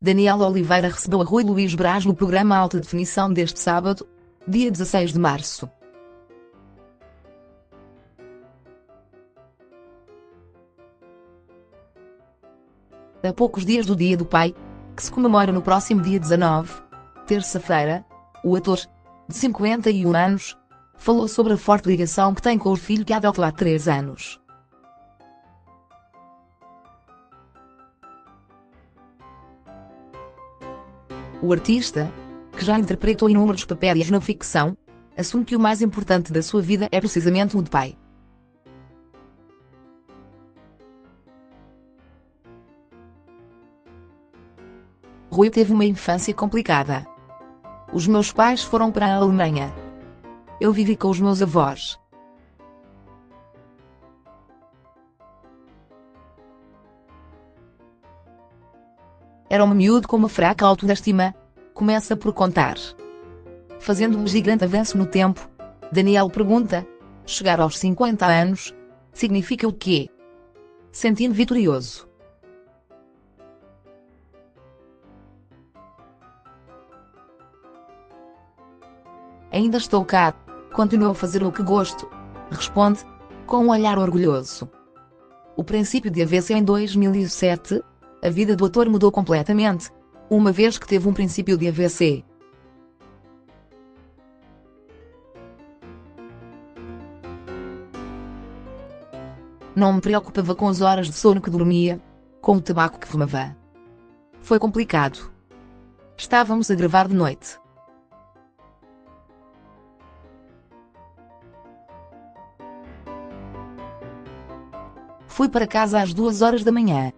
Daniel Oliveira recebeu a Rui Luís Braz no programa Alta Definição deste sábado, dia 16 de março. A poucos dias do Dia do Pai, que se comemora no próximo dia 19, terça-feira, o ator, de 51 anos, falou sobre a forte ligação que tem com o filho que adotou há 3 anos. O artista, que já interpretou inúmeros papéis na ficção, assume que o mais importante da sua vida é precisamente o de pai. Rui teve uma infância complicada. Os meus pais foram para a Alemanha. Eu vivi com os meus avós. Era um miúdo com uma fraca autoestima, começa por contar. Fazendo um gigante avanço no tempo, Daniel pergunta: chegar aos 50 anos, significa o quê? Senti-me vitorioso. Ainda estou cá, continuo a fazer o que gosto, responde, com um olhar orgulhoso. O princípio de AVC em 2007, a vida do ator mudou completamente, uma vez que teve um princípio de AVC. Não me preocupava com as horas de sono que dormia, com o tabaco que fumava. Foi complicado. Estávamos a gravar de noite. Fui para casa às 2 horas da manhã.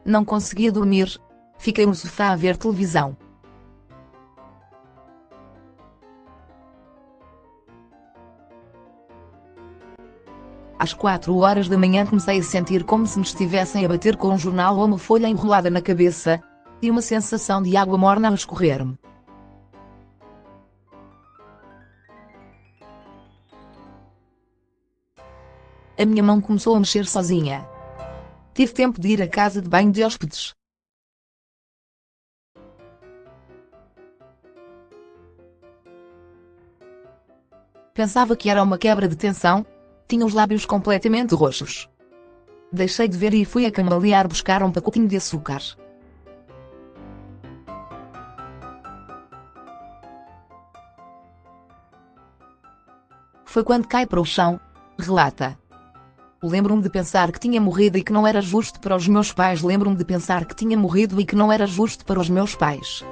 Não conseguia dormir, fiquei no sofá a ver televisão. Às 4 horas da manhã comecei a sentir como se me estivessem a bater com um jornal ou uma folha enrolada na cabeça, e uma sensação de água morna a escorrer-me. A minha mão começou a mexer sozinha. Tive tempo de ir à casa de banho de hóspedes. Pensava que era uma quebra de tensão, tinha os lábios completamente roxos. Deixei de ver e fui a cambalear buscar um pacotinho de açúcar. Foi quando cai para o chão, relata. Lembro-me de pensar que tinha morrido e que não era justo para os meus pais. Lembro-me de pensar que tinha morrido e que não era justo para os meus pais.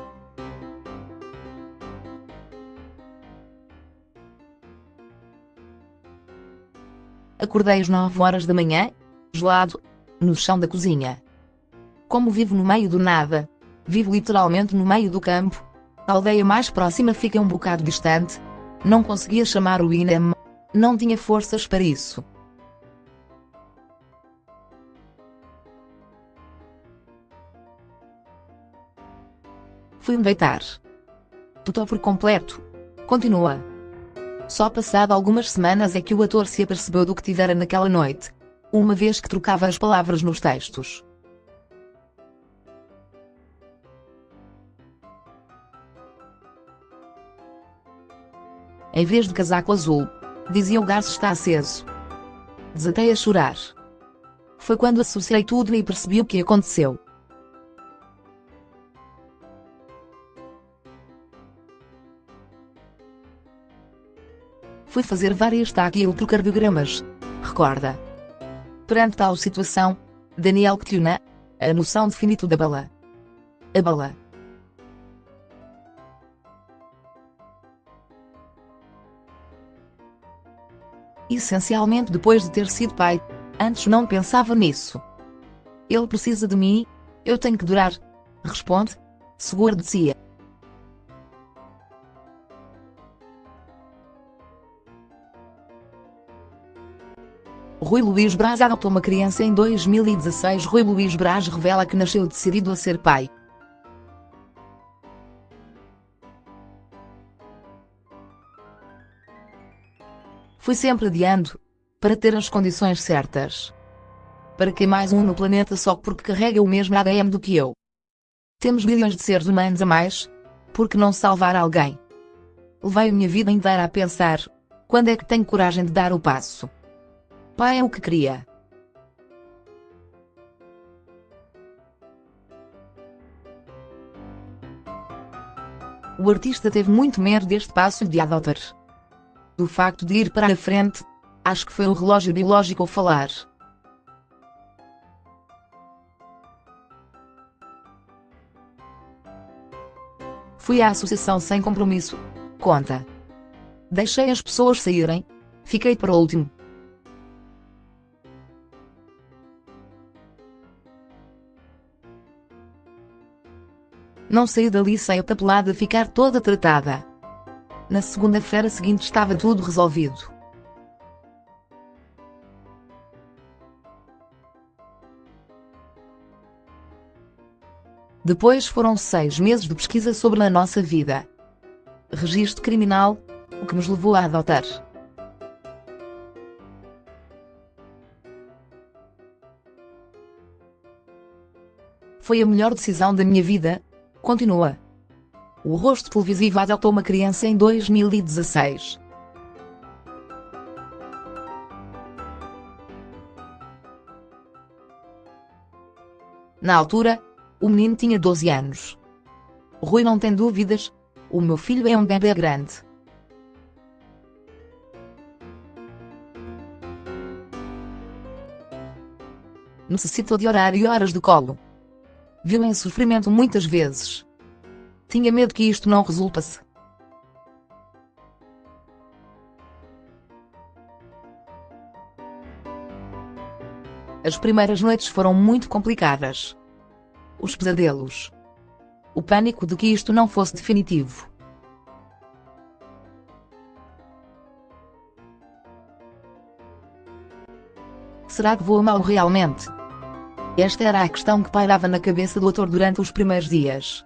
Acordei às 9 horas da manhã, gelado, no chão da cozinha. Como vivo no meio do nada, vivo literalmente no meio do campo, a aldeia mais próxima fica um bocado distante, não conseguia chamar o INEM, não tinha forças para isso. Fui-me deitar. Tutou por completo. Continua. Só passado algumas semanas é que o ator se apercebeu do que tivera naquela noite, uma vez que trocava as palavras nos textos. Em vez de casaco azul, dizia: o gás está aceso. Desatei a chorar. Foi quando associei tudo e percebi o que aconteceu. Fui fazer várias TAC e eletrocardiogramas, recorda. Perante tal situação, Daniel questiona a noção de finito da bala. A bala. Essencialmente depois de ter sido pai, antes não pensava nisso. Ele precisa de mim, eu tenho que durar, responde, seguro de si. Rui Luís Braz adotou uma criança em 2016. Rui Luís Braz revela que nasceu decidido a ser pai. Fui sempre adiando, para ter as condições certas. Para que mais um no planeta só porque carrega o mesmo ADN do que eu? Temos bilhões de seres humanos a mais, por que não salvar alguém? Levei a minha vida inteira a pensar, quando é que tenho coragem de dar o passo? Pai é o que queria. O artista teve muito medo deste passo de adotar. Do facto de ir para a frente, acho que foi o relógio biológico a falar. Fui à associação sem compromisso. Conta. Deixei as pessoas saírem. Fiquei para o último. Não saí dali sem a papelada ficar toda tratada. Na segunda-feira seguinte estava tudo resolvido. Depois foram 6 meses de pesquisa sobre a nossa vida. Registro criminal, o que nos levou a adotar. Foi a melhor decisão da minha vida, continua. O rosto televisivo adotou uma criança em 2016. Na altura, o menino tinha 12 anos. Rui não tem dúvidas, o meu filho é um bebê grande. Necessitou de horário e horas de colo. Viu em sofrimento muitas vezes. Tinha medo que isto não resultasse. As primeiras noites foram muito complicadas. Os pesadelos. O pânico de que isto não fosse definitivo. Será que vou amá-lo realmente? Esta era a questão que pairava na cabeça do ator durante os primeiros dias.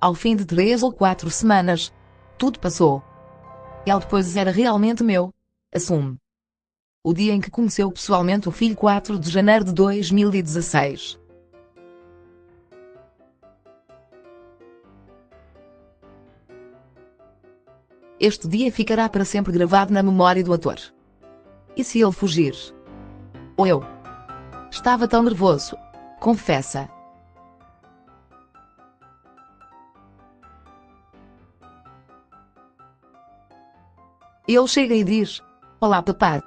Ao fim de 3 ou 4 semanas, tudo passou. Ele depois era realmente meu, assume. O dia em que conheceu pessoalmente o filho 4 de janeiro de 2016. Este dia ficará para sempre gravado na memória do ator. E se ele fugir? Ou eu? Estava tão nervoso, confessa. Ele chega e diz: "Olá, papá."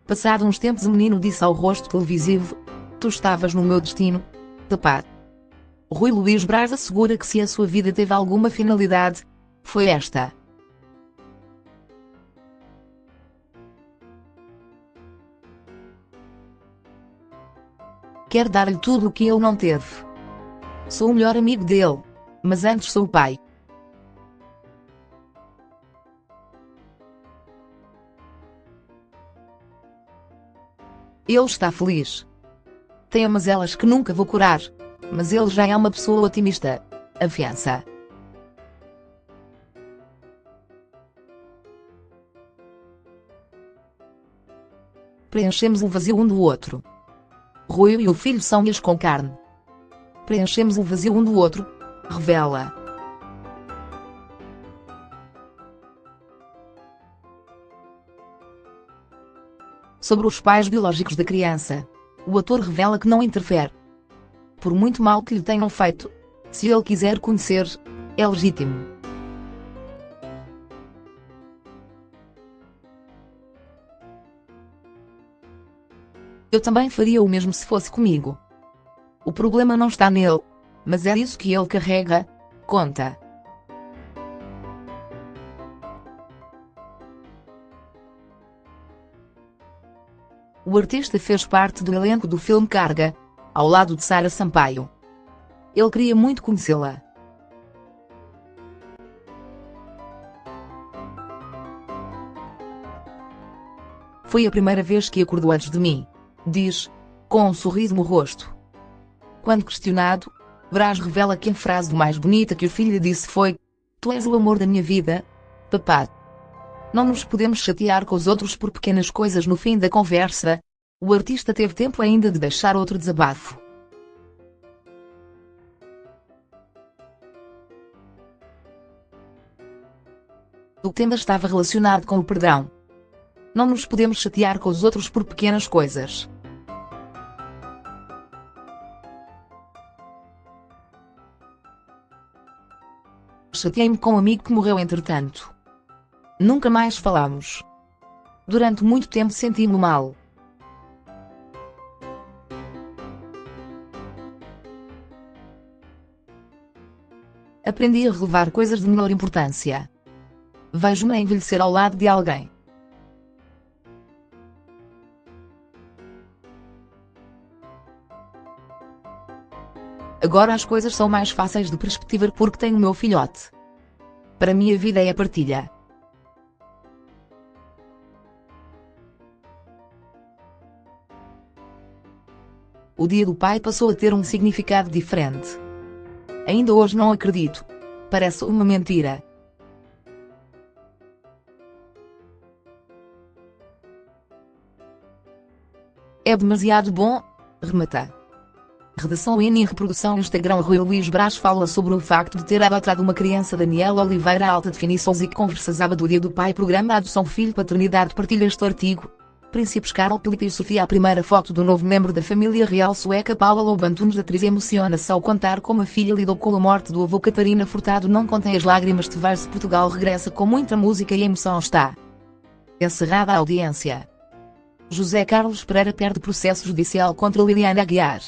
Passado uns tempos o menino disse ao rosto televisivo: "Tu estavas no meu destino, papá." Rui Luís Braz assegura que se a sua vida teve alguma finalidade, foi esta. Quero dar-lhe tudo o que ele não teve. Sou o melhor amigo dele, mas antes sou o pai. Ele está feliz. Tem mazelas que nunca vou curar, mas ele já é uma pessoa otimista, afiança. Preenchemos o vazio um do outro. Rui e o filho são ilhas com carne. Preenchemos o vazio um do outro, revela. Sobre os pais biológicos da criança, o ator revela que não interfere. Por muito mal que lhe tenham feito, se ele quiser conhecer, é legítimo. Eu também faria o mesmo se fosse comigo. O problema não está nele, mas é isso que ele carrega, conta. O artista fez parte do elenco do filme Carga, ao lado de Sara Sampaio. Ele queria muito conhecê-la. Foi a primeira vez que acordou antes de mim, diz, com um sorriso no rosto. Quando questionado, Brás revela que a frase mais bonita que o filho lhe disse foi: "Tu és o amor da minha vida, papá." Não nos podemos chatear com os outros por pequenas coisas. No fim da conversa, o artista teve tempo ainda de deixar outro desabafo. O tema estava relacionado com o perdão. Não nos podemos chatear com os outros por pequenas coisas. Chateei-me com um amigo que morreu entretanto. Nunca mais falamos. Durante muito tempo senti-me mal. Aprendi a relevar coisas de menor importância. Vejo-me a envelhecer ao lado de alguém. Agora as coisas são mais fáceis de perspectivar porque tenho o meu filhote. Para mim a vida é a partilha. O Dia do Pai passou a ter um significado diferente. Ainda hoje não acredito. Parece uma mentira. É demasiado bom, remata. Redação N e reprodução Instagram. Rui Luís Brás fala sobre o facto de ter adotado uma criança. Daniel Oliveira Alta definições e conversas. Do Dia do Pai, programa Adoção Filho Paternidade. Partilha este artigo. Príncipes Carol Filipe e Sofia. A primeira foto do novo membro da família real sueca. Paula Lobantunes. A atriz emociona-se ao contar como a filha lidou com a morte do avô. Catarina Furtado não contém as lágrimas. Tavares. Portugal regressa com muita música e emoção. Está encerrada a audiência. José Carlos Pereira perde processo judicial contra Liliana Aguiar.